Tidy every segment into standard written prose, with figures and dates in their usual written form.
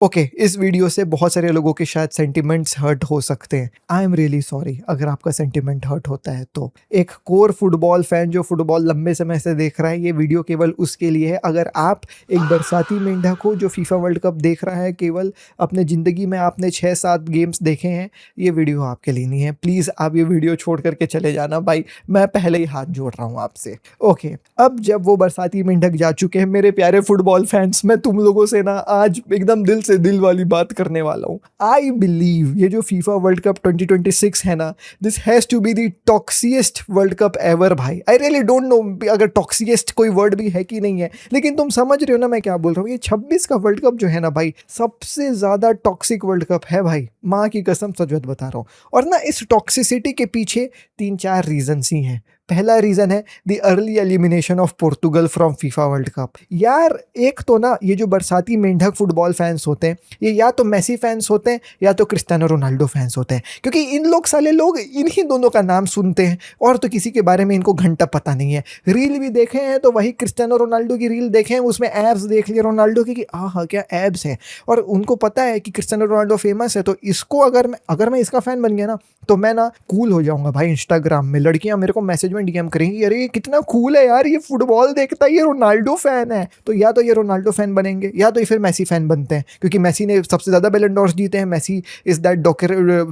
Okay, इस video से बहुत सारे लोगों के शायद सेंटिमेंट्स हर्ट हो सकते हैं। आई एम रियली सॉरी अगर आपका सेंटिमेंट हर्ट होता है तो। एक कोर फुटबॉल फैन जो फुटबॉल लंबे समय से देख रहा है, ये वीडियो केवल उसके लिए है। अगर आप एक बरसाती मेंढक हो जो फीफा वर्ल्ड कप देख रहा है, केवल अपने ज़िंदगी में आपने 6-7 गेम्स देखे हैं, ये वीडियो आपके लिए नहीं है। प्लीज़ आप ये वीडियो छोड़ करके चले जाना भाई, मैं पहले ही हाथ जोड़ रहा हूँ आपसे। ओके, अब जब वो बरसाती मेंढक जा चुके हैं, मेरे प्यारे फुटबॉल फैंस, मैं तुम लोगों से ना आज एकदम दिल से दिल वाली बात करने वाला हूँ। आई बिलीव ये जो फीफा वर्ल्ड कप 2026 है ना, this has to be the toxiest world cup ever भाई। आई रियली डोंट नो अगर टॉक्सिएस्ट कोई वर्ड भी है कि नहीं है, लेकिन तुम समझ रहे हो ना मैं क्या बोल रहा हूँ। ये 26 का वर्ल्ड कप जो है ना भाई, सबसे ज़्यादा टॉक्सिक वर्ल्ड कप है भाई, माँ की कसम सच बात बता रहा हूँ। और ना इस टॉक्सिसिटी के पीछे 3-4 रीजन्स ही हैं। पहला रीज़न है the early elimination of Portugal from FIFA world cup. यार एक तो ना ये जो बरसाती मेंढक फुटबॉल फैंस होते हैं, ये या तो मेसी फैंस होते हैं या तो क्रिस्टियानो रोनाल्डो फैंस होते हैं, क्योंकि इन लोग साले लोग इन्हीं दोनों का नाम सुनते हैं और तो किसी के बारे में इनको घंटा पता नहीं है। रील भी देखे हैं तो वही क्रिस्टियानो रोनाल्डो की रील देखे हैं, उसमें एब्स देख लिए रोनाल्डो की कि हाँ क्या एब्स हैं, और उनको पता है कि क्रिस्टियानो रोनाल्डो फेमस है। तो इसको अगर मैं इसका फ़ैन बन गया ना, तो मैं ना कूल हो जाऊंगा भाई। इंस्टाग्राम में लड़कियां मेरे को मैसेज में डीएम करेंगी, अरे ये कितना कूल है यार, ये फुटबॉल देखता है, ये रोनाल्डो फैन है। तो या तो ये रोनाल्डो फैन बनेंगे या तो ये फिर मेसी फैन बनते हैं, क्योंकि मेसी ने सबसे ज़्यादा बैलन डॉर्स जीते हैं। Messi is that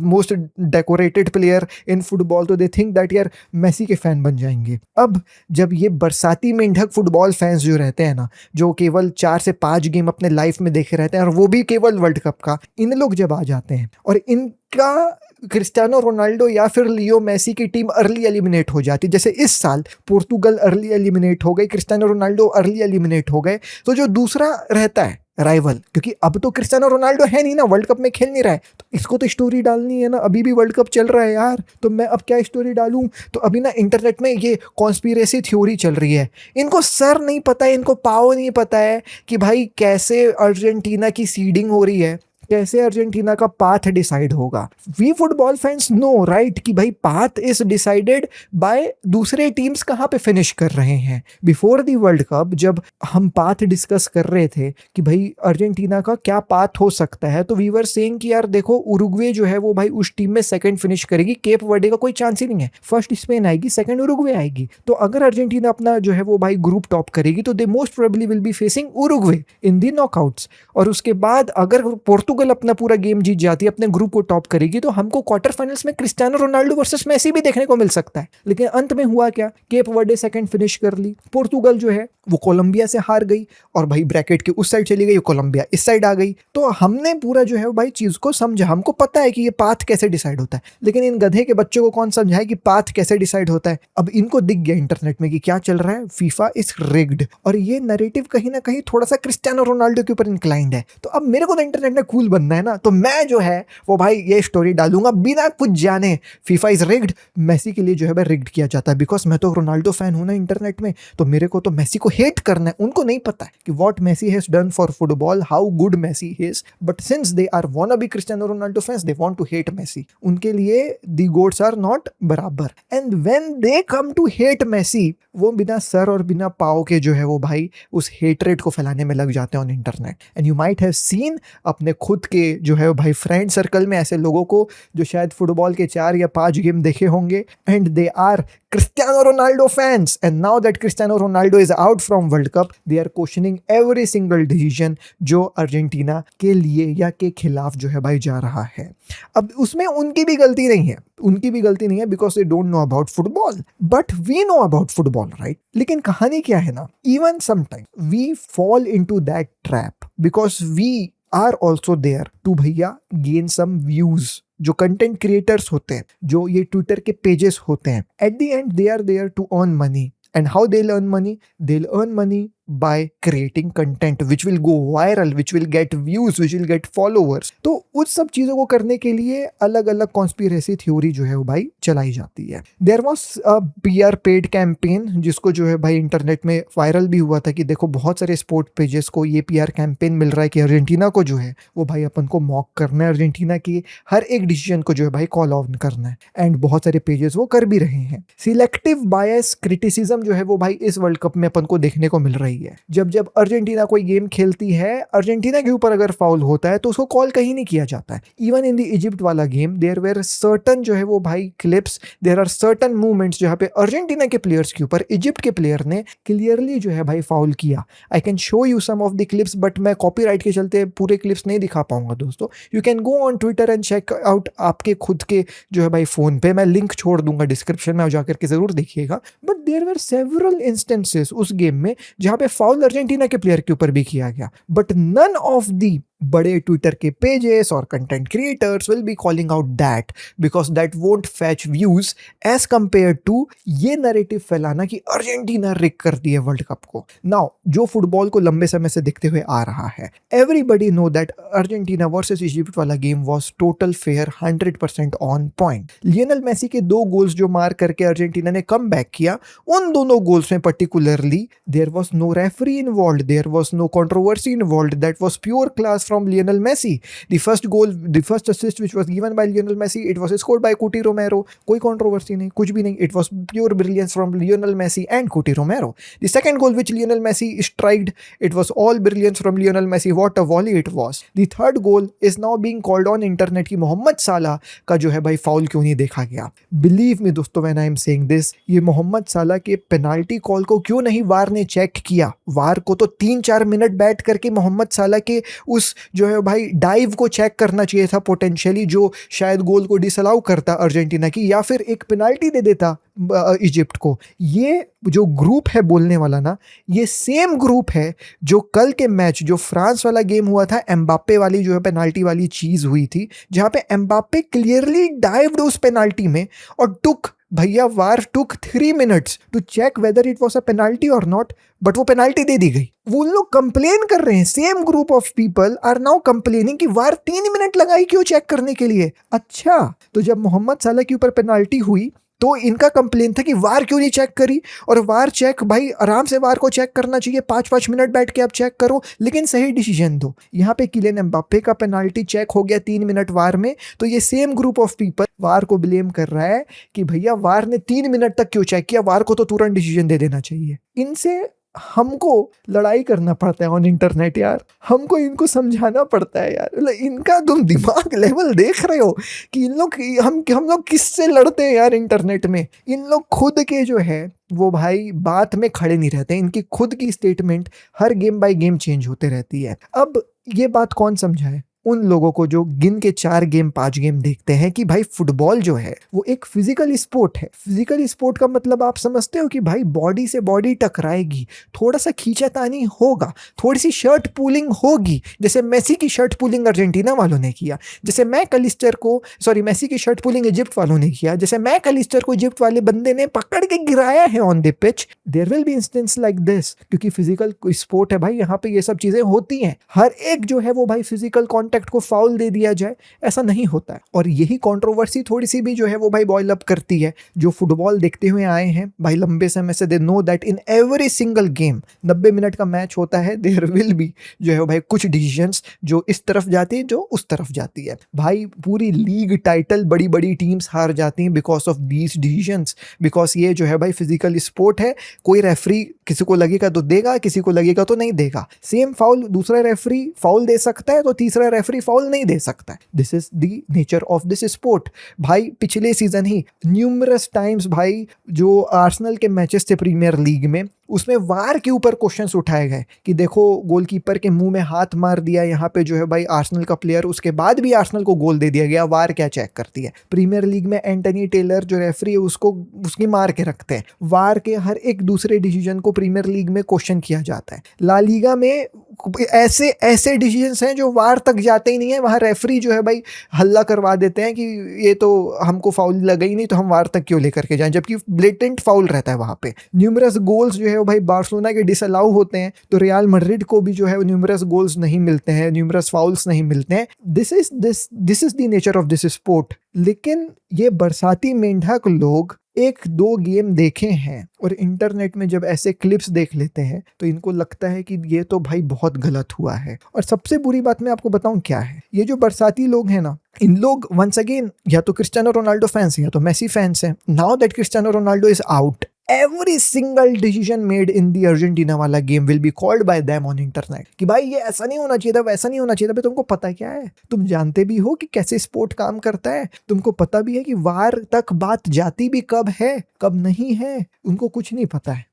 most decorated player in football, तो दे थिंक दैट यार मेसी के फैन बन जाएंगे। अब जब ये बरसाती मेंढक फुटबॉल फैंस जो रहते हैं ना, जो केवल 4 से 5 गेम अपने लाइफ में देखे रहते हैं और वो भी केवल वर्ल्ड कप का, इन लोग जब आ जाते हैं और इनका क्रिस्टियानो रोनाल्डो या फिर लियो मेसी की टीम अर्ली एलिमिनेट हो जाती, जैसे इस साल पोर्तुगल अर्ली एलिमिनेट हो गई, क्रिस्टियानो रोनाल्डो अर्ली एलिमिनेट हो गए, तो जो दूसरा रहता है राइवल, क्योंकि अब तो क्रिस्टियानो रोनाल्डो है नहीं ना, वर्ल्ड कप में खेल नहीं रहा है, तो इसको तो स्टोरी डालनी है ना, अभी भी वर्ल्ड कप चल रहा है यार, तो मैं अब क्या स्टोरी डालूं। तो अभी ना इंटरनेट में ये कॉन्स्पिरेसी थ्योरी चल रही है। इनको सर नहीं पता है, इनको पाव नहीं पता है कि भाई कैसे अर्जेंटीना की सीडिंग हो रही है, कैसे अर्जेंटीना का पाथ डिसाइड होगा। We football fans know right कि भाई पाथ इज डिसाइडेड बाय दूसरे टीम्स कहाँ पे फिनिश कर रहे हैं। बिफोर दी वर्ल्ड कप जब हम पाथ डिस्कस कर रहे थे कि भाई अर्जेंटीना का क्या पाथ हो सकता है, तो वी वर सेइंग कि यार देखो उरुग्वे जो है वो भाई उस टीम में सेकंड फिनिश करेगी, केप वर्डे का कोई चांस ही नहीं है। फर्स्ट स्पेन आएगी, सेकंड उरुग्वे आएगी। तो अगर अर्जेंटीना अपना जो है वो भाई ग्रुप टॉप करेगी तो they most probably will be facing Uruguay in the knockouts. और उसके बाद अगर पोर्तुगल अपना पूरा गेम जीत जाती है, अपने ग्रुप को टॉप करेगी, तो हमको क्वार्टर फाइनल्स में क्रिस्टियानो रोनाल्डो वर्सेस मेसी भी देखने को मिल सकता है। लेकिन अंत में हुआ क्या, केप वर्डे सेकंड फिनिश कर ली, पोर्तुगल जो है वो कोलंबिया से हार गई, और भाई ब्रैकेट के उस साइड चली गई, कोलंबिया इस साइड आ गई। तो हमने पूरा जो है भाई चीज को समझा, हमको पता है कि ये पाथ कैसे डिसाइड होता है, लेकिन इन गधे के बच्चों को कौन समझाए कि पाथ कैसे डिसाइड होता है। अब इनको दिख गया इंटरनेट में कि क्या चल रहा है, फीफा इज रिग्ड, और ये नैरेटिव कहीं ना कहीं थोड़ा सा क्रिस्टियानो रोनाल्डो के ऊपर इंक्लाइंड है। तो अब मेरे को तो इंटरनेट में कूल बनना है ना, तो मैं जो है वो भाई ये स्टोरी डालूंगा बिना कुछ जाने, फीफा इज रिग्ड, मेसी के लिए जो है भाई रिग्ड किया जाता है, बिकॉज मैं तो रोनाल्डो फैन हूं ना इंटरनेट में, तो मेरे को तो मेसी को हेट करना है। उनको नहीं पता है कि what Messi has done for football, how good Messi is, but since they are wanna be Cristiano Ronaldo fans, they want to hate Messi. उनके लिए दी गोट्स आर नॉट बराबर, and when they come to hate Messi, वो बिना sir और बिना पाव के जो है वो भाई उस हेटरेट को फैलाने में लग जाते हैं on internet. And you might have seen अपने खुद के जो है भाई फ्रेंड सर्कल में ऐसे लोगों को जो शायद फुटबॉल के 4 या 5 गेम देखे होंगे, and they are Cristiano Ronaldo fans, and now that Cristiano Ronaldo is out from World Cup, they are questioning every single decision जो अर्जेंटीना के लिए या के खिलाफ जो है भाई जा रहा है। अब उसमें उनकी भी गलती नहीं है, उनकी भी गलती नहीं है, because they don't know about football, but we know about football right. लेकिन कहानी क्या है ना, even sometime we fall into that trap because we are also there to भैया गेन सम व्यूज। जो कंटेंट क्रिएटर्स होते हैं, जो ये ट्विटर के पेजेस होते हैं, at the end they are there to earn money, and how they earn money, they earn money by creating content which will go viral, which will get views, which will get followers। तो उस सब चीज़ों को करने के लिए अलग अलग कॉन्स्पिरेसी थ्योरी जो है वो भाई चलाई जाती है। There was a PR paid campaign जिसको जो है भाई इंटरनेट में वायरल भी हुआ था कि देखो बहुत सारे स्पोर्ट पेजेस को ये PR कैंपेन मिल रहा है कि अर्जेंटीना को जो है वो भाई अपन को मॉक करना है, अर्जेंटीना की हर एक डिसीजन को जो है भाई कॉल ऑन करना है, एंड बहुत सारे पेजेस वो कर भी रहे हैं। सिलेक्टिव बायस क्रिटिसिज्म जो है वो भाई इस वर्ल्ड कप में अपन को देखने को मिल रही है। जब जब अर्जेंटीना कोई गेम खेलती है, अर्जेंटीना के ऊपर अगर फाउल होता है तो उसको कॉल कहीं नहीं किया जाता है। इवन इन द इजिप्ट वाला गेम देयर वेर सर्टन जो है वो भाई clips, there are certain movements जहाँ पे अर्जेंटीना के प्लेयर्स के ऊपर इजिप्ट के प्लेयर ने क्लियरली जो है भाई फाउल किया। I can show you some of the clips, but मैं कॉपीराइट के चलते पूरे क्लिप्स नहीं दिखा पाऊंगा दोस्तों। You can go on Twitter and check out आपके खुद के जो है भाई फोन पे, मैं लिंक छोड़ दूंगा डिस्क्रिप्शन में, जाकर के जरूर देखिएगा। But there were several instances उस गेम में जहां पे फाउल अर्जेंटीना के प्लेयर के ऊपर भी किया गया, बट नन ऑफ दी बड़े ट्विटर के पेजेस और content creators will be calling out that, because that won't fetch views as compare to ये नैरेटिव फैलाना कि अर्जेंटीना रिग कर दी है वर्ल्ड कप को। नाउ जो फुटबॉल को लंबे समय से देखते हुए आ रहा है, everybody know that Argentina versus Egypt वाला game was total fair, 100% on point. Lionel Messi के 2 गोल्स जो मार करके अर्जेंटीना ने कम बैक किया, उन दोनों गोल्स में particularly there was no referee involved, there was no controversy involved, that was pure class from Lionel Messi. The first goal, the first assist which was given by Lionel Messi, it was scored by Cuti Romero. कोई controversy नहीं, कुछ भी नहीं. It was pure brilliance from Lionel Messi and Cuti Romero. The second goal which Lionel Messi striked, it was all brilliance from Lionel Messi. What a volley it was. The third goal is now being called on internet कि मोहम्मद साला का जो है भाई foul क्यों नहीं देखा गया. Believe me दोस्तों, when I am saying this, ये मोहम्मद साला के पेनाल्टी कॉल को क्यों नहीं वार ने चेक किया. वार को तो 3-4 मिनट बैठ करके मोहम्मद साला के उस जो है भाई डाइव को चेक करना चाहिए था पोटेंशियली, जो शायद गोल को डिसअलाउ करता अर्जेंटीना की, या फिर एक पेनाल्टी दे देता इजिप्ट को. ये जो ग्रुप है बोलने वाला ना, ये सेम ग्रुप है जो कल के मैच, जो फ्रांस वाला गेम हुआ था, एम्बाप्पे वाली जो है पेनाल्टी वाली चीज हुई थी, जहां पे एम्बाप्पे क्लियरली डाइव्ड उस पेनाल्टी में और टुक भैया VAR took 3 minutes to check whether it was a penalty और नॉट, बट वो पेनाल्टी दे दी गई. वो लोग कंप्लेन कर रहे हैं, same group of people are now complaining कि वार 3 मिनट लगाई क्यों चेक करने के लिए. अच्छा, तो जब मोहम्मद साला के ऊपर पेनाल्टी हुई तो इनका कंप्लेन था कि वार क्यों नहीं चेक करी, और वार चेक भाई आराम से वार को चेक करना चाहिए, 5-5 मिनट बैठ के आप चेक करो, लेकिन सही डिसीजन दो. यहाँ पे किलियन एम्बाप्पे का पेनाल्टी चेक हो गया 3 मिनट वार में, तो ये सेम ग्रुप ऑफ पीपल वार को ब्लेम कर रहा है कि भैया वार ने 3 मिनट तक क्यों चेक किया, वार को तो तुरंत डिसीजन दे देना चाहिए. इनसे हमको लड़ाई करना पड़ता है ऑन इंटरनेट यार, हमको इनको समझाना पड़ता है यार. मतलब इनका तुम दिमाग लेवल देख रहे हो कि इन लोग हम लोग किससे लड़ते हैं यार इंटरनेट में. इन लोग खुद के जो है वो भाई बात में खड़े नहीं रहते, इनकी खुद की स्टेटमेंट हर गेम बाय गेम चेंज होते रहती है. अब ये बात कौन समझाए उन लोगों को जो गिन के 4 गेम 5 गेम देखते हैं कि भाई फुटबॉल जो है वो एक फिजिकल स्पोर्ट है. फिजिकल स्पोर्ट का मतलब आप समझते हो कि भाई बॉडी से बॉडी टकराएगी, थोड़ा सा खींचातानी होगा, थोड़ी सी शर्ट पुलिंग होगी, जैसे मेसी की शर्ट पुलिंग अर्जेंटीना वालों ने किया, जैसे मेसी की शर्ट पुलिंग इजिप्ट वालों ने किया, जैसे मैक अलिस्टर को इजिप्ट वाले बंदे ने पकड़ के गिराया है on the pitch. There will be instance like this, क्योंकि फिजिकल स्पोर्ट है भाई, यहाँ पे ये सब चीजें होती हैं. हर एक जो है वो भाई फिजिकल कॉन्टैक्ट को फाउल दे दिया जाए, ऐसा नहीं होता है. और यही कंट्रोवर्सी थोड़ी सी भी जो है वो भाई बॉयल अप करती है. जो फुटबॉल देखते हुए आए हैं भाई लंबे समय से, they know that in every single game 90 minute का मैच होता है, देयर विल बी जो है भाई कुछ डिसीजंस जो इस तरफ जाती है, जो उस तरफ जाती है. भाई पूरी लीग टाइटल बड़ी बड़ी टीम्स हार जाती हैं because of these decisions, because ये जो है भाई फिजिकल स्पोर्ट है. कोई रेफरी किसी को लगेगा तो देगा, किसी को लगेगा तो नहीं देगा. सेम फाउल दूसरा रेफरी फाउल दे सकता है तो तीसरा रेफरी फाउल नहीं दे सकता है. This is the nature of this sport. भाई पिछले सीजन ही न्यूमरस टाइम्स भाई जो आर्सेनल के मैचेस थे प्रीमियर लीग में, उसमें वार के ऊपर क्वेश्चंस उठाए गए कि देखो गोलकीपर के मुंह में हाथ मार दिया यहाँ पे जो है भाई आर्सेनल का प्लेयर, उसके बाद भी आर्सेनल को गोल दे दिया गया, वार क्या चेक करती है. प्रीमियर लीग में एंटनी टेलर जो रेफरी है उसको उसकी मार के रखते हैं. वार के हर एक दूसरे डिसीजन को प्रीमियर लीग में क्वेश्चन किया जाता है. ला लीगा में ऐसे डिसीजंस हैं जो वार तक जाते ही नहीं है, वहाँ रेफरी जो है भाई हल्ला करवा देते हैं कि ये तो हमको फाउल लगा ही नहीं तो हम वार तक क्यों लेकर के जाएं, जबकि ब्लेटेंट फाउल रहता है वहाँ पे. न्यूमरस गोल्स जो है वो भाई बार्सिलोना के डिसअलाउ होते हैं, तो रियल मैड्रिड को भी जो है न्यूमरस गोल्स नहीं मिलते हैं, न्यूमरस फाउल्स नहीं मिलते हैं. This is the nature of this sport. लेकिन ये बरसाती मेंढक लोग 1-2 गेम देखे हैं और इंटरनेट में जब ऐसे क्लिप्स देख लेते हैं तो इनको लगता है कि ये तो भाई बहुत गलत हुआ है. और सबसे बुरी बात मैं आपको बताऊं क्या है, ये जो बरसाती लोग हैं ना, इन लोग वंस अगेन या तो क्रिस्टियानो रोनाल्डो फैंस हैं या तो मेसी फैंस हैं. Now that Cristiano Ronaldo is out every single decision made in the Argentina वाला game will be called by them on internet कि भाई ये ऐसा नहीं होना चाहिए था, वैसा नहीं होना चाहिए था। भाई तुमको पता क्या है, तुम जानते भी हो कि कैसे स्पोर्ट काम करता है, तुमको पता भी है कि वार तक बात जाती भी कब है कब नहीं है, उनको कुछ नहीं पता है।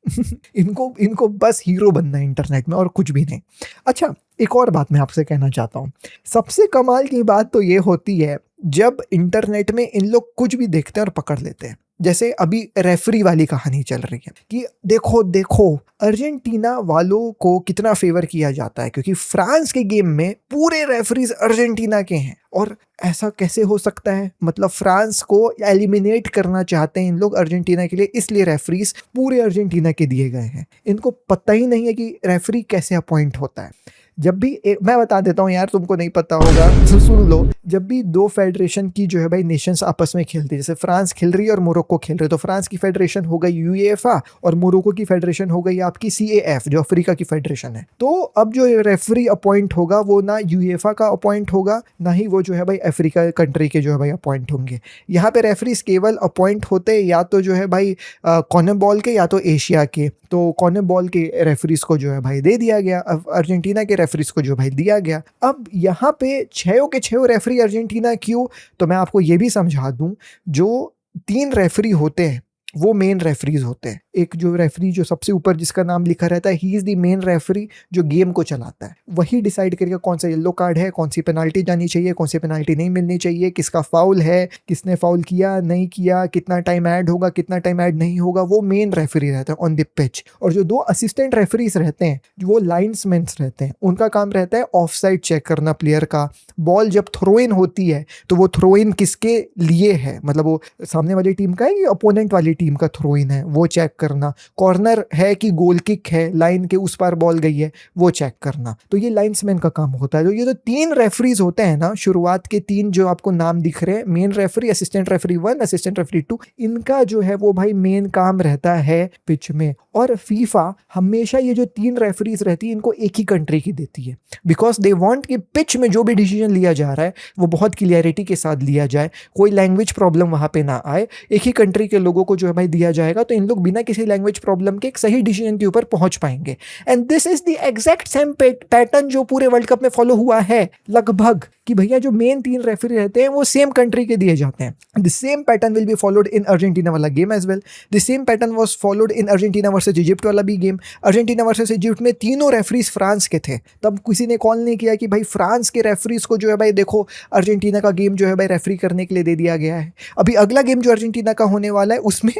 इनको बस हीरो बनना है इंटरनेट में और कुछ भी नहीं। अच्छा, एक और बात मैं आपसे कहना चाहता हूँ। सबसे कमाल की बात तो ये होती है जब इंटरनेट में इन लोग कुछ भी देखते हैं और पकड़ लेते हैं। जैसे अभी रेफरी वाली कहानी चल रही है कि देखो देखो अर्जेंटीना वालों को कितना फेवर किया जाता है क्योंकि फ्रांस के गेम में पूरे रेफरीज अर्जेंटीना के हैं। और ऐसा कैसे हो सकता है, मतलब फ्रांस को एलिमिनेट करना चाहते हैं इन लोग अर्जेंटीना के लिए, इसलिए रेफरीज पूरे अर्जेंटीना के दिए गए हैं। इनको पता ही नहीं है कि रेफरी कैसे अपॉइंट होता है। जब भी मैं बता देता हूँ यार, तुमको नहीं पता होगा तो सुन लो। जब भी दो फेडरेशन की जो है भाई नेशंस आपस में खेलती है, जैसे फ्रांस खेल रही है और मोरक्को खेल रही है, तो फ्रांस की फेडरेशन हो गई यूएफए और मोरक्को की फेडरेशन हो गई आपकी सीएएफ जो अफ्रीका की फेडरेशन है। तो अब जो रेफरी अपॉइंट होगा वो ना यूएफए का अपॉइंट होगा, ना ही वो जो है भाई अफ्रीका कंट्री के जो है भाई अपॉइंट होंगे। यहाँ पे रेफरीज केवल अपॉइंट होते या तो जो है भाई कॉनमेबॉल के या तो एशिया के। तो कॉनमेबॉल के रेफरीज को जो है भाई दे दिया गया, अर्जेंटीना के रेफरीज को जो भाई दिया गया। अब यहाँ पे 6 के 6 रेफरी अर्जेंटीना क्यों, तो मैं आपको ये भी समझा दूं। जो 3 रेफरी होते हैं वो मेन रेफरीज होते हैं। एक जो रेफरी जो सबसे ऊपर जिसका नाम लिखा रहता है, he is the main referee जो गेम को चलाता है। वही डिसाइड करेगा कौन सा येलो कार्ड है, कौन सी पेनाल्टी जानी चाहिए, कौन सी पेनाल्टी नहीं मिलनी चाहिए, किसका फाउल है, किसने फाउल किया नहीं किया, कितना टाइम ऐड होगा, कितना टाइम ऐड नहीं होगा। वो मेन रेफरी रहता है ऑन द पिच। और जो 2 असिस्टेंट रेफरीज रहते हैं वो लाइन्समैन रहते हैं। उनका काम रहता है ऑफ साइड चेक करना प्लेयर का। बॉल जब थ्रो इन होती है तो वो थ्रो इन किसके लिए है, मतलब वो सामने वाली टीम का है या अपोनेंट वाली टीम का थ्रो इन है, वो चेक करना। कॉर्नर है कि गोल किक है, लाइन के उस पार बॉल गई है, वो चेक करना। तो ये लाइन्समैन का काम होता है। तो ये तो 3 रेफरीज होते हैं ना, शुरुआत के 3 जो आपको नाम दिख रहे हैं, main referee, assistant referee 1, assistant referee 2, इनका जो है वो भाई मेन काम रहता है पिच में। और फीफा हमेशा ये जो 3 रेफरीज रहती है इनको एक ही कंट्री की देती है, बिकॉज दे वांट कि पिच में जो भी डिसीजन लिया जा रहा है वो बहुत क्लियरिटी के साथ लिया जाए, कोई लैंग्वेज प्रॉब्लम वहां पे ना आए। एक ही कंट्री के लोगों को जो है भाई दिया जाएगा तो इन लोग बिना किसी लैंग्वेज प्रॉब्लम के एक सही डिसीजन के ऊपर पहुंच पाएंगे। And this is the exact same pattern जो पूरे वर्ल्ड कप में फॉलो हुआ है लगभग, कि भैया जो मेन 3 रेफरी रहते हैं वो सेम कंट्री के दिए जाते हैं। The same pattern will be followed in Argentina वाला game as well. The same pattern was followed in Argentina versus Egypt वाला भी गेम। अर्जेंटीना वर्सेस इजिप्ट में तीनों रेफरीज फ्रांस के थे। तब किसी ने कॉल नहीं किया कि भाई फ्रांस के रेफरीज को जो है भाई देखो अर्जेंटीना का गेम जो है भाई रेफरी करने के लिए दे दिया गया है। अभी अगला गेम जो अर्जेंटीना का होने वाला है उसमें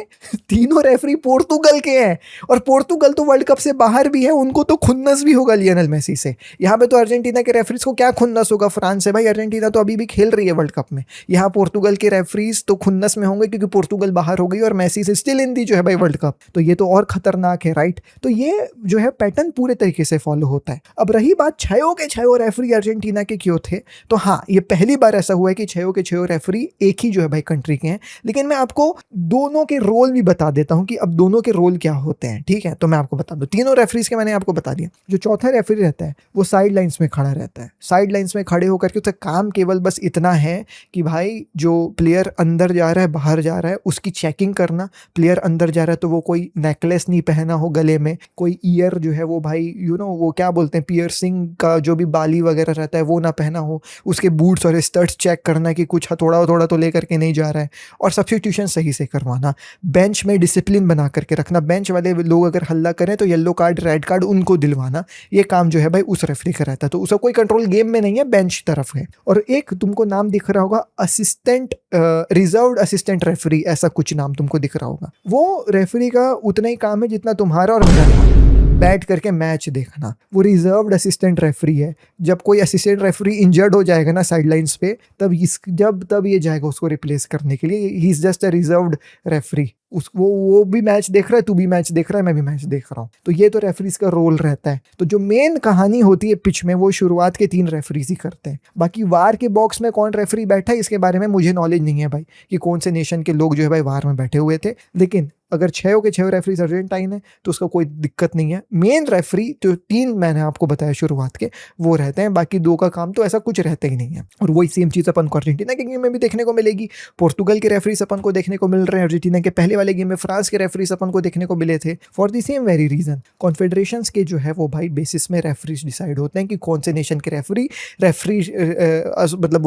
तीनों रेफरी पोर्तुगल के हैं, और पोर्तुगल तो वर्ल्ड कप से बाहर भी है, उनको तो खुन्नस भी होगा लियोनेल मेसी से। यहाँ पे तो अर्जेंटीना के रेफरीज को क्या खुन्नस होगा फ्रांस से, भाई अर्जेंटीना तो अभी भी खेल रही है वर्ल्ड कप में। यहाँ पोर्तुगल के रेफरीज तो खुन्नस में होंगे क्योंकि पोर्तुगल बाहर हो गई और मेसी से स्टिल इन दी जो है भाई वर्ल्ड कप। तो ये तो और खतरनाक है, राइट। तो ये जो है पैटर्न पूरे तरीके से फॉलो होता है। अब रही बात 6 के 6 रेफरी अर्जेंटीना के क्यों थे, तो हाँ ये पहली बार ऐसा हुआ है कि 6 के 6 रेफरी एक ही जो है भाई कंट्री के हैं। लेकिन मैं आपको दोनों के रोल भी बता देता हूं कि अब दोनों के रोल क्या होते हैं, ठीक है। तो मैं आपको बता दूं, तीनों रेफरीज के मैंने आपको बता दिया। जो चौथा रेफरी रहता है वो साइड लाइन्स में खड़ा रहता है। साइड लाइन्स में खड़े होकर के उसका काम केवल बस इतना है कि भाई जो प्लेयर अंदर जा रहा है बाहर जा रहा है उसकी चेकिंग करना। प्लेयर अंदर जा रहा है तो वो कोई नेकलेस नहीं पहना हो गले में, कोई ईयर जो है वो भाई वो क्या बोलते हैं पियर्सिंग का जो भी बाली वगैरह रहता है वो ना पहना हो। उसके बूट्स और स्टड्स चेक करना कि कुछ थोड़ा थोड़ा तो लेकर के नहीं जा रहा है। और सब्स्टिट्यूशन सही से करवाना। बेंच में डिसिप्लिन बना करके रखना। बेंच वाले लोग अगर हल्ला करें तो येलो कार्ड रेड कार्ड उनको दिलवाना। ये काम जो है भाई उस रेफरी का रहता है। तो उसका कोई कंट्रोल गेम में नहीं है, बेंच तरफ है। और एक तुमको नाम दिख रहा होगा असिस्टेंट, रिजर्व्ड असिस्टेंट रेफरी, ऐसा कुछ नाम तुमको दिख रहा होगा। वो रेफरी का उतना ही काम है जितना तुम्हारा और मेरा काम, बैठ करके मैच देखना। वो रिजर्व्ड असिस्टेंट रेफरी है। जब कोई असिस्टेंट रेफरी इंजर्ड हो जाएगा ना साइडलाइंस पे, तब ये जाएगा उसको रिप्लेस करने के लिए। He is just a reserved referee. वो भी मैच देख रहा है, तू भी मैच देख रहा है, मैं भी मैच देख रहा हूँ। तो ये तो रेफरीज का रोल रहता है। तो जो मेन कहानी होती है पिच में वो शुरुआत के 3 रेफरीज ही करते हैं। बाकी वार के बॉक्स में कौन रेफरी बैठा है इसके बारे में मुझे नॉलेज नहीं है भाई, कि कौन से नेशन के लोग जो है भाई वार में बैठे हुए थे। लेकिन अगर 6 के 6 रेफरीज अर्जेंटाइन है तो उसका कोई दिक्कत नहीं है। मेन रेफरी जो 3 मैंने आपको बताया शुरुआत के वो रहते हैं, बाकी 2 का काम तो ऐसा कुछ रहता ही नहीं है। और वही सेम चीज़ अपन को अर्जेंटीना के गेम में भी देखने को मिलेगी। पोर्तुगल के रेफरीज अपन को देखने को मिल रहे हैं, अर्जेंटीना के पहले वाले गेम में फ्रांस के रेफरीज अपन को देखने को मिले थे। For the same very reason confederations के जो है वो भाई बेसिस में रेफरीज डिसाइड होते हैं कि कौन से नेशन के रेफरी मतलब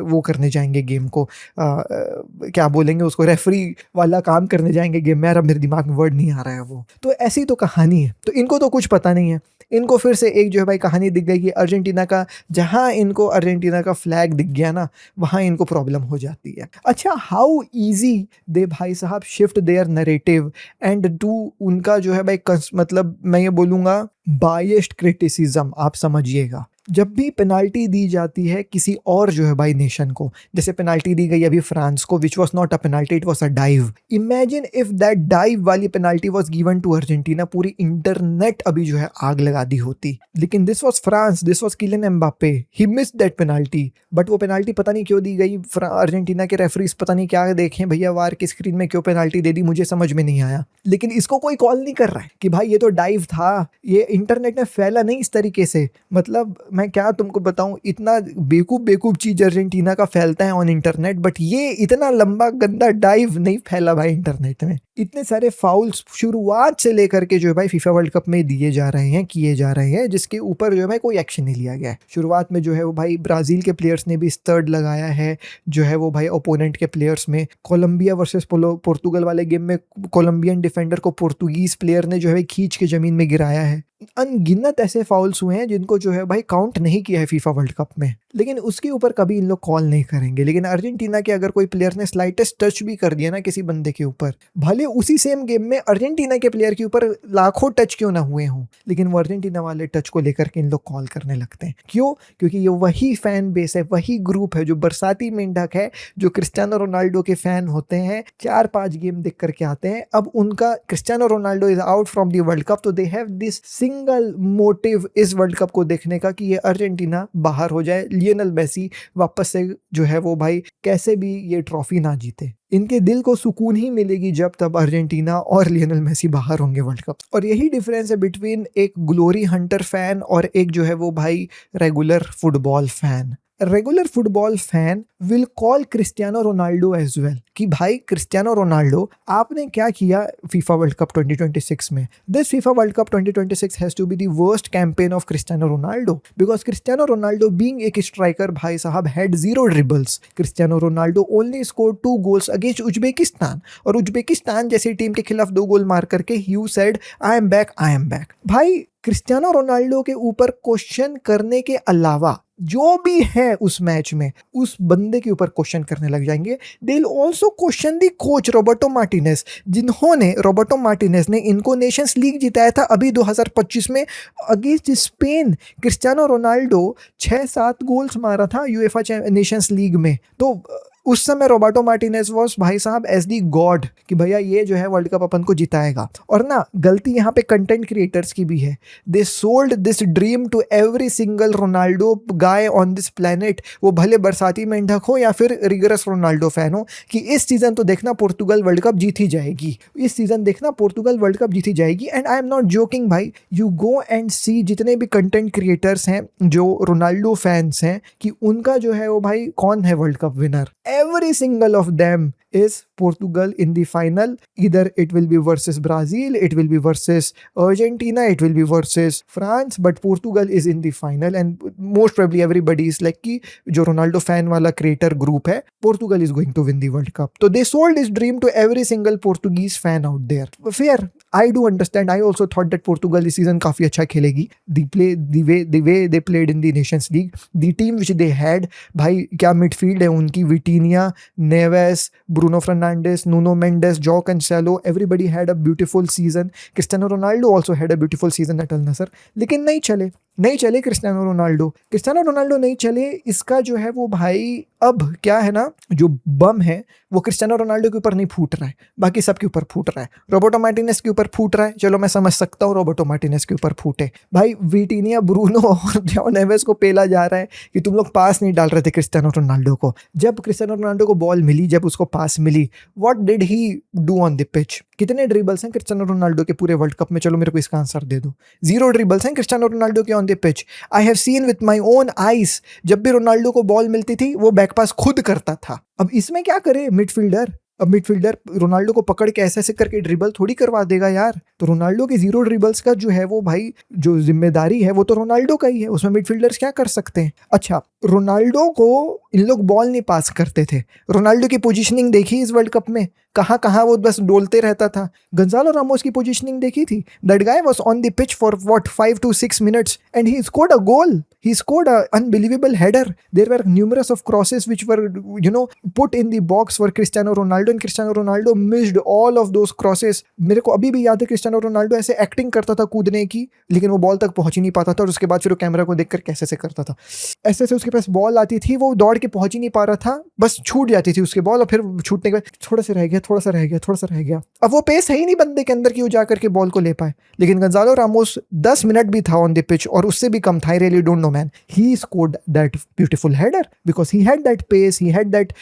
वो करने जाएंगे गेम को, क्या बोलेंगे उसको, रेफरी वाला काम करने जाएंगे गेम में। यार अब मेरे दिमाग में वर्ड नहीं आ रहा है वो। तो ऐसी तो कहानी है, तो इनको तो कुछ पता नहीं है। इनको फिर से एक जो है भाई कहानी दिख गई कि अर्जेंटीना का, जहां इनको अर्जेंटीना का फ्लैग दिख गया ना वहां इनको प्रॉब्लम हो जाती है। अच्छा, हाउ इजी दे भाई साहब shift their narrative and do उनका जो है भाई मतलब मैं ये बोलूंगा बायस्ड क्रिटिसिज्म। आप समझिएगा, जब भी पेनाल्टी दी जाती है किसी और जो है भाई नेशन को, जैसे पेनाल्टी दी गई अभी फ्रांस को, which was not a penalty, it was a dive. Imagine if that dive वाली penalty was given to Argentina, पूरी इंटरनेट अभी जो है आग लगा दी होती। लेकिन this was France, this was Kylian Mbappe, he missed that penalty. But वो पेनाल्टी पता नहीं क्यों दी गई, अर्जेंटीना के रेफरीज पता नहीं क्या देखें भैया वार की स्क्रीन में क्यों पेनाल्टी दे दी, मुझे समझ में नहीं आया। लेकिन इसको कोई कॉल नहीं कर रहा है कि भाई ये तो डाइव था। ये इंटरनेट में फैला नहीं इस तरीके से, मतलब मैं क्या तुमको बताऊं, इतना बेवकूफ चीज अर्जेंटीना का फैलता है ऑन इंटरनेट, बट ये इतना लंबा गंदा डाइव नहीं फैला भाई इंटरनेट में। इतने सारे फाउल्स शुरुआत से लेकर के जो है भाई फीफा वर्ल्ड कप में दिए जा रहे हैं, किए जा रहे हैं, जिसके ऊपर जो है भाई कोई एक्शन नहीं लिया गया है। शुरुआत में जो है वो भाई ब्राजील के प्लेयर्स ने भी स्टर्ड लगाया है जो है वो भाई ओपोनेंट के प्लेयर्स में। कोलंबिया वर्सेस पोर्तुगल वाले गेम में कोलंबियन डिफेंडर को पोर्तुगीज प्लेयर ने जो है खींच के जमीन में गिराया है। अनगिनत ऐसे फाउल्स हुए हैं जिनको जो है भाई काउंट नहीं किया है फीफा वर्ल्ड कप में, लेकिन उसके ऊपर कभी इन लोग कॉल नहीं करेंगे। लेकिन अर्जेंटीना के अगर कोई प्लेयर ने स्लाइटेस्ट टच भी कर दिया ना किसी बंदे के ऊपर, भले उसी सेम गेम में अर्जेंटीना के प्लेयर के ऊपर लाखों टच क्यों ना हुए हों, लेकिन वो अर्जेंटीना वाले टच को लेकर के इन लोग कॉल करने लगते हैं। क्यों? क्योंकि ये वही फैन बेस है, वही ग्रुप है जो बरसाती मेंढक है, जो क्रिस्टियानो रोनाल्डो के फैन होते हैं, 4-5 गेम देख करके आते हैं। अब उनका Cristiano Ronaldo is out from the world cup, तो they have this single motive इस वर्ल्ड कप को देखने का कि ये अर्जेंटीना बाहर हो जाए, लियोनेल मेसी वापस से जो है वो भाई कैसे भी ये ट्रॉफी ना जीते। इनके दिल को सुकून ही मिलेगी जब तब अर्जेंटीना और लियोनेल मेसी बाहर होंगे वर्ल्ड कप। और यही डिफरेंस है बिटवीन एक ग्लोरी हंटर फैन और एक जो है वो भाई regular football fan. Regular football fan will call Cristiano Ronaldo as well कि भाई क्रिस्टियानो रोनाल्डो आपने क्या किया फीफा वर्ल्ड कप 2026 में। This FIFA world cup 2026 has to be the worst campaign of Cristiano Ronaldo, because Cristiano Ronaldo being एक striker भाई साहब had 0 dribbles. Cristiano Ronaldo only scored 2 goals against Uzbekistan, और Uzbekistan जैसी team के खिलाफ 2 goal मार करके you said I am back, I am back. भाई क्रिस्टियानो रोनाल्डो के ऊपर क्वेश्चन करने के अलावा जो भी है उस मैच में उस बंदे के ऊपर क्वेश्चन करने लग जाएंगे। They will also question the coach Roberto Martinez, Roberto Martinez ने इनको नेशंस लीग जिताया था अभी 2025 में against Spain. Cristiano Ronaldo 6-7 goals मारा था यूएफा नेशंस लीग में। तो उस समय रॉबर्टो मार्टिनेज वॉज भाई साहब एज दी गॉड कि भैया ये जो है वर्ल्ड कप अपन को जिताएगा। और ना गलती यहाँ पे कंटेंट क्रिएटर्स की भी है। They sold this dream to every single Ronaldo guy on this planet, वो भले बरसाती मेंढक हो या फिर रिगरस रोनाल्डो फैन हो, कि इस सीजन तो देखना पोर्तुगल वर्ल्ड कप जीत ही जाएगी, इस सीजन देखना पोर्तुगल वर्ल्ड कप जीत ही जाएगी। And I am not joking भाई, यू गो एंड सी जितने भी कंटेंट क्रिएटर्स हैं जो रोनाल्डो फैंस हैं कि उनका जो है वो भाई कौन है world cup winner, every single of them is Portugal in the final. Either it will be versus Brazil, it will be versus Argentina, it will be versus France, but Portugal is in the final and most probably everybody is like कि जो Ronaldo fan वाला creator group है, Portugal is going to win the World Cup. So they sold this dream to every single Portuguese fan out there. Fair, I do understand. I also thought that Portugal this season काफी अच्छा खेलेगी. The way they played in the Nations League, the team which they had, भाई क्या midfield है उनकी, विटीनिया, Neves, Bruno Fernandes, Nuno Mendes, Joao Cancelo, everybody had a beautiful season. Cristiano Ronaldo also had a beautiful season at Al Nassr. लेकिन नहीं चले Cristiano Ronaldo नहीं चले। इसका जो है वो भाई अब क्या है ना, जो बम है वो क्रिस्टियानो रोनाल्डो के ऊपर नहीं फूट रहा है, बाकी सबके ऊपर फूट रहा है। रोबर्टो मार्टिनेज के ऊपर फूट रहा है, चलो मैं समझ सकता हूँ रोबर्टो मार्टिनेज के ऊपर फूटे। भाई विटीनिया, ब्रूनो और जाओ नेवेस को पेला जा रहा है कि तुम लोग पास नहीं डाल रहे थे क्रिस्टियानो रोनाल्डो को। जब क्रिस्टियानो रोनाल्डो को बॉल मिली, जब उसको पास मिली, what did he do on the pitch? कितने ड्रिबल्स हैं क्रिस्टियानो रोनाल्डो के पूरे वर्ल्ड कप में? चलो मेरे को इसका आंसर दे दो। 0 ड्रिबल्स हैं क्रिस्टियानो रोनाल्डो के on the pitch. I have seen with my own eyes, जब भी रोनाल्डो को बॉल मिलती थी वो बैक पास खुद करता था। अब इसमें क्या करे मिडफील्डर? अब मिडफील्डर रोनाल्डो को पकड़ के ऐसे ऐसे करके ड्रिबल थोड़ी करवा देगा यार। तो रोनाल्डो के 0 ड्रिबल्स का जो है वो भाई जो जिम्मेदारी है वो तो रोनाल्डो का ही है, उसमें मिडफील्डर्स क्या कर सकते हैं? अच्छा, रोनाल्डो को इन लोग बॉल नहीं पास करते थे। रोनाल्डो की पोजीशनिंग देखी इस वर्ल्ड कप में, कहाँ कहाँ वो बस डोलते रहता था। गंजालो रामोस की पोजीशनिंग देखी थी? That guy was on the pitch for what 5 to 6 minutes and he scored a goal. He scored an unbelievable header. There were numerous of crosses which were, put in the box for Cristiano Ronaldo and Cristiano Ronaldo missed all of those crosses. मेरे को अभी भी याद है Cristiano Ronaldo ऐसे acting करता था कूदने की, लेकिन वो बॉल तक पहुंच ही नहीं पाता था और उसके बाद फिर वो कैमरा को देखकर कैसे से करता था, ऐसे से उसके पास बॉल आती थी, वो दौड़ के पहुंच ही नहीं पा रहा था, बस छूट जाती थी उसके बॉल और फिर छूटने के बाद थोड़ा सा रह गया, थोड़ा सा रह गया, थोड़ा सा रह गया। अब वो पेस है ही नहीं बंदे के अंदर कि वो जाकर के बॉल को ले पाए। लेकिन गंजालो रामोस 10 मिनट भी था ऑन द पिच और उससे भी कम था। I really don't know man, he scored that beautiful header because he had that pace, he had that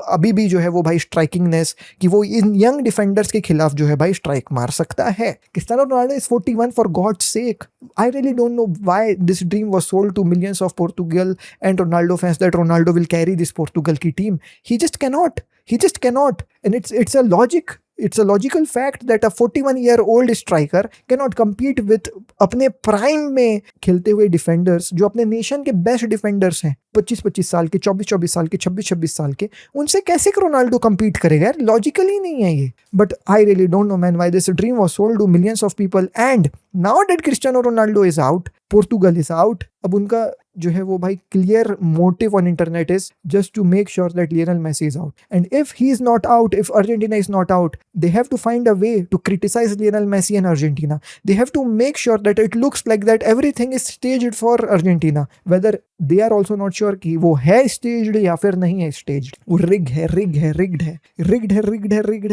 अभी भी जो है वो भाई स्ट्राइकिंगनेस कि वो इन यंग डिफेंडर्स के खिलाफ जो है भाई स्ट्राइक मार सकता है। Cristiano Ronaldo is 41 for God's sake. I really don't know why this dream was sold to millions of Portugal and Ronaldo fans that Ronaldo will carry this Portugal की team. He just cannot and it's a logical fact that a 41-year-old striker cannot compete with अपने prime में खेलते हुए defenders जो अपने nation के best defenders हैं, 25-25 साल के, 24-24 साल के, 26-26 साल के, उनसे कैसे रोनाल्डो compete करेगा यार? लॉजिकल ही नहीं है ये। But I really don't know man why this dream was sold to millions of people and now that Cristiano Ronaldo is out, Portugal is out, अब उनका जो है वो भाई clear motive on internet is just to make sure that Lionel Messi is out and if he is not out, if Argentina is not out, they have to find a way to criticize Lionel Messi and Argentina. They have to make sure that it looks like that everything is staged for Argentina, whether they are also not sure कि वो है staged या फिर नहीं है staged। वो rigged है,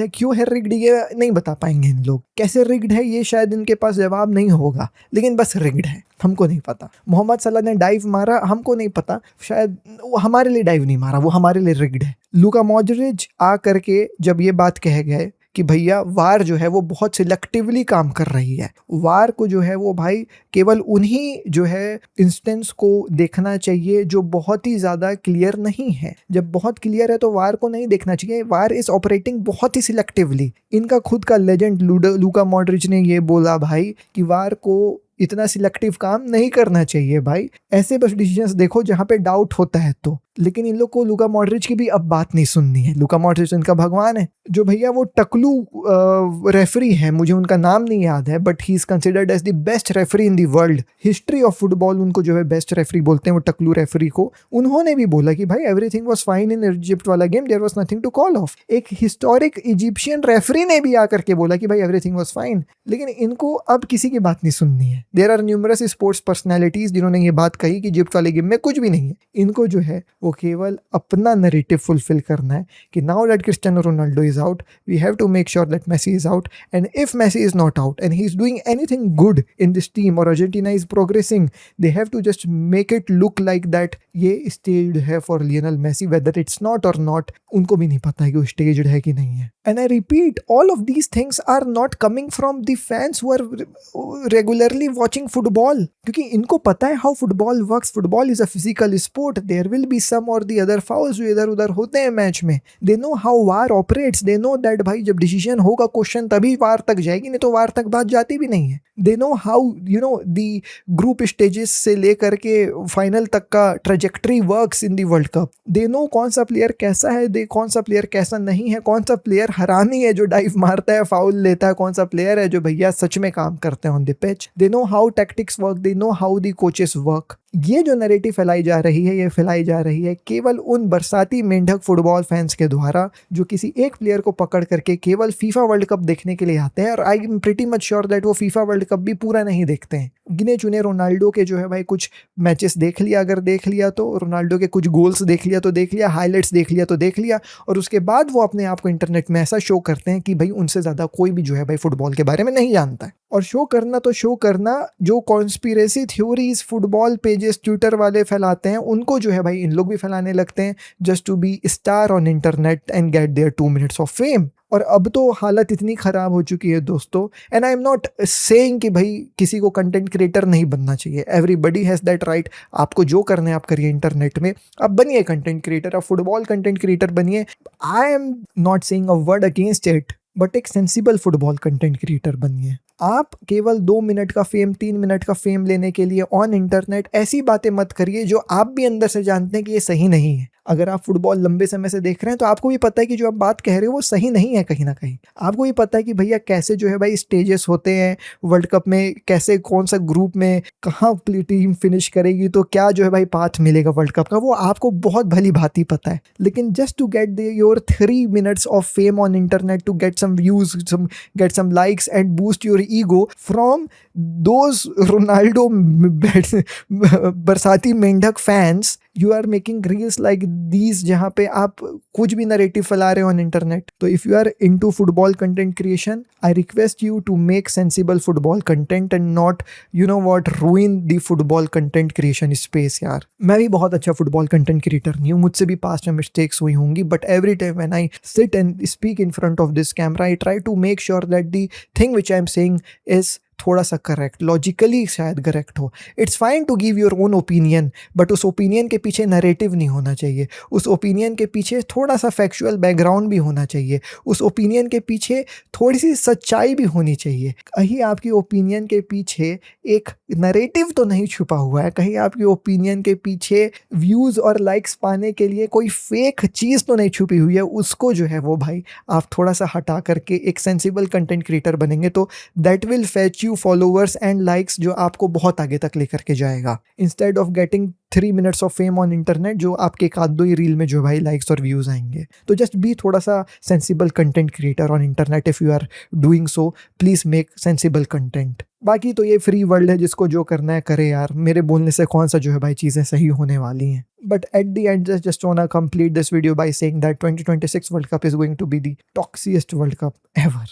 क्यों है rigged ये नहीं बता पाएंगे इन लोग, कैसे rigged है ये शायद इनके पास जवाब नहीं होगा, लेकिन बस rigged है, हमको नहीं पता। मोहम्मद सलाह ने डाइव मारा, हमको नहीं पता, शायद वो हमारे लिए डाइव नहीं मारा, वो हमारे लिए rigged है। लूका मॉड्रिच आ करके जब ये बात कह गए कि भैया वार जो है वो बहुत सिलेक्टिवली काम कर रही है, वार को जो है वो भाई केवल उन्हीं जो है इंस्टेंस को देखना चाहिए जो बहुत ही ज़्यादा क्लियर नहीं है, जब बहुत क्लियर है तो वार को नहीं देखना चाहिए, वार इज ऑपरेटिंग बहुत ही सिलेक्टिवली। इनका खुद का लेजेंड लूका मॉड्रिच ने ये बोला भाई कि वार को इतना सिलेक्टिव काम नहीं करना चाहिए भाई, ऐसे बस डिसीजंस देखो जहाँ पे डाउट होता है तो। लेकिन इन लोग को लूका मॉड्रिच की भी अब बात नहीं सुननी है। लूका मॉड्रिच इनका भगवान है। जो भैया वो टकलू रेफरी है, मुझे उनका नाम नहीं याद है, but he is considered as the best referee in the world, history of football उनको जो है बेस्ट रेफरी बोलते हैं, वो टकलू रेफरी को। उन्होंने भी बोला कि भाई everything was fine in Egypt वाला game, there was nothing to call off. एक हिस्टोरिक इजिप्शियन रेफरी ने भी आकर के बोला कि भाई एवरीथिंग वाज फाइन, लेकिन इनको अब किसी की बात नहीं सुननी है। There are numerous sports personalities जिन्होंने ये बात कही कि इजिप्ट वाले गेम में कुछ भी नहीं है। इनको जो है वो केवल अपना नैरेटिव फुलफिल करना है कि now that Cristiano Ronaldo is out, we have to make sure that Messi is out, and if Messi is not out and he is doing anything good in this team और Argentina is progressing, they have to just make it look like that ये staged है for Lionel Messi, whether it's not और not, उनको भी नहीं पता है कि वो स्टेज्ड है कि नहीं है। And I repeat, all of these things are not coming from the fans who are regularly watching football, क्योंकि इनको पता है how football works. Football is a physical sport, there will be some और the other fowls जो इधर उधर होते हैं मैच में। They know how war operates, they know that भाई जब डिसीजन होगा क्वेश्चन तभी वार तक जाएगी, नहीं तो वार तक बात जाती भी नहीं है। They know how the group stages से लेकर के फाइनल तक का trajectory works in the world cup. They know कौन सा प्लेयर कैसा है, दे कौन सा प्लेयर कैसा नहीं है, कौन सा प्लेयर हरामी है जो डाइव मारता है, फाउल लेता है, कौन सा प्लेयर है जो भैया सच में काम करते हैं on the pitch. They know how tactics work, they know how the coaches work. ये जो नैरेटिव फैलाई जा रही है, ये फैलाई जा रही है केवल उन बरसाती मेंढक फुटबॉल फैंस के द्वारा जो किसी एक प्लेयर को पकड़ करके केवल फीफा वर्ल्ड कप देखने के लिए आते हैं, और I am pretty much sure that वो फीफा वर्ल्ड कप भी पूरा नहीं देखते हैं। गिने चुने रोनाल्डो के जो है भाई कुछ मैचेस देख लिया, अगर देख लिया तो रोनाल्डो के कुछ गोल्स देख लिया तो देख लिया, हाईलाइट्स देख लिया तो देख लिया, और उसके बाद वो अपने आप को इंटरनेट में ऐसा शो करते हैं कि भाई उनसे ज़्यादा कोई भी जो है भाई फुटबॉल के बारे में नहीं जानता है। और शो करना तो शो करना, जो conspiracy theories football pages Twitter वाले फैलाते हैं उनको जो है भाई इन लोग भी फैलाने लगते हैं, just to be star on internet and get their 2 minutes of fame. और अब तो हालत इतनी ख़राब हो चुकी है दोस्तों, and I am not saying कि भाई किसी को कंटेंट क्रिएटर नहीं बनना चाहिए, एवरीबडी हैज़ दैट राइट। आपको जो करना है आप करिए इंटरनेट में, आप बनिए कंटेंट क्रिएटर, आप फुटबॉल कंटेंट क्रिएटर बनिए। I am not saying a word against it, but एक सेंसिबल फुटबॉल कंटेंट क्रिएटर बनिए। आप केवल 2 मिनट का फेम, 3 मिनट का फेम लेने के लिए ऑन इंटरनेट ऐसी बातें मत करिए जो आप भी अंदर से जानते हैं कि ये सही नहीं है। अगर आप फुटबॉल लंबे समय से देख रहे हैं तो आपको भी पता है कि जो आप बात कह रहे हो वो सही नहीं है कहीं ना कहीं। आपको भी पता है कि भैया कैसे जो है भाई स्टेजेस होते हैं वर्ल्ड कप में, कैसे कौन सा ग्रुप में कहाँ टीम फिनिश करेगी, तो क्या जो है भाई पाथ मिलेगा वर्ल्ड कप का, वो आपको बहुत भली भांति पता है। लेकिन just to get your 3 minutes of fame on internet, to get some views, get some likes and boost your ego from those Ronaldo बरसाती मेंढक fans, you are making reels like these जहाँ पे आप कुछ भी नरेटिव फैला रहे हो ऑन इंटरनेट। तो if you are into football content creation, I request you to make sensible football content and not you know what ruin the football content creation space. यार मैं भी बहुत अच्छा फुटबॉल कंटेंट क्रिएटर नहीं हूँ, मुझसे भी पास्ट में मिस्टेक्स हुई होंगी, but every time when I sit and speak in front of this camera, I try to make sure that the thing which I am saying is थोड़ा सा correct, logically शायद करेक्ट हो। It's fine to give your own opinion, but उस opinion के पीछे narrative नहीं होना चाहिए, उस ओपिनियन के पीछे थोड़ा सा फैक्चुअल बैकग्राउंड भी होना चाहिए, उस ओपिनियन के पीछे थोड़ी सी सच्चाई भी होनी चाहिए। कहीं आपकी ओपिनियन के पीछे एक नैरेटिव तो नहीं छुपा हुआ है, कहीं आपकी ओपिनियन के पीछे व्यूज़ और लाइक्स पाने के लिए कोई फेक चीज़ तो नहीं छुपी हुई है। उसको जो है वो भाई आप थोड़ा सा हटा करके एक सेंसिबल कंटेंट क्रिएटर बनेंगे तो that will fetch followers and likes जो आपको बहुत आगे तक लेकर के जाएगा, instead of getting 3 minutes of fame on internet जो आपके एक आध दो ही रील में जो भाई लाइक्स और व्यूज आएंगे। तो जस्ट बी थोड़ा सा sensible content creator on internet. If you are doing so please make sensible content. बाकी तो ये फ्री वर्ल्ड है, जिसको जो करना है करे यार, मेरे बोलने से कौन सा जो है भाई चीज़ें सही होने वाली हैं। But at the end, just wanna complete this video by saying that 2026 World Cup is going to be the toxiest World Cup ever.